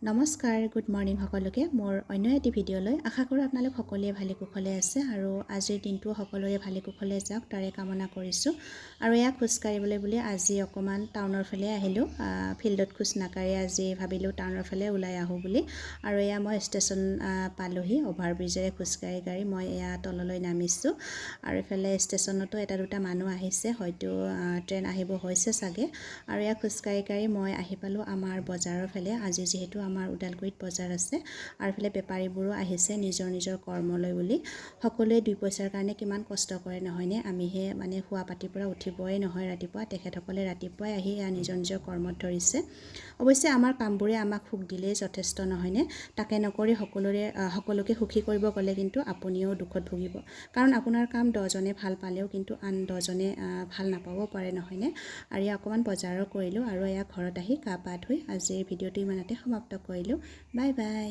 নমস্কাৰ good morning সকলোকে মোৰ অন্য এটি ভিডিঅ'লৈ আশা কৰোঁ আপোনালোক সকলোৱে ভালে কুশলে আছে আৰু আজিৰ দিনটো সকলোৰে ভালে কুশলে যাওক তাৰে কামনা কৰিছোঁ আৰু এয়া খোজ কাঢ়িবলৈ বুলি আজি অকমান টাউনৰ ফালে আহিলোঁ ফিল্ডত খোজ নাকাঢ়ি আজি ভাবিলোঁ টাউনৰ ফালে ওলাই আহোঁ বুলি আৰু এয়া মই ষ্টেচন পালোহি অভাৰ ব্ৰিজেৰে খোজ কাঢ়ি মই এয়া তললৈ নামিছোঁ আৰু এফালে ষ্টেচনতো এটা দুটা মানুহ আহিছে হয়তো ট্ৰেইন আহিব হৈছে চাগে আৰু এয়া খোজ কাঢ়ি মই আহি পালোঁ আমাৰ বজাৰৰ ফালে আজি যেহেতু আমাৰ উদালগুৰিত বজাৰ আছে আৰু ফলে বেপাৰীবোৰো আহিছে নিজৰ নিজৰ কৰ্মলৈ বুলি সকলোৱে দুই পইচাৰ কাৰণে কিমান কষ্ট কৰে নহয়নে আমিহে মানে শুৱা পাটিৰ পৰা উঠিবই নহয় ৰাতিপুৱা তেখেতসকলে ৰাতিপুৱাই আহি নিজৰ নিজৰ কৰ্মত ধৰিছে অৱশ্যে আমাৰ কামবোৰে আমাক সুখ দিলেই যথেষ্ট নহয়নে তাকে নকৰি সকলোকে সুখী কৰিব গ'লে কিন্তু আপুনিও দুখত ভুগিব কাৰণ আপোনাৰ কাম 10 জনে ভাল পালেও কিন্তু আন 10 জনে ভাল নাপাব পাৰে নহয়নে আৰু অকমান বজাৰৰ কৰিলোঁ আৰু এয়া ঘৰত আহি গা পা ধুই আজিৰ ভিডিঅ'টো ইমানতে সমাপ্ত কৰিলোঁ বাই বাই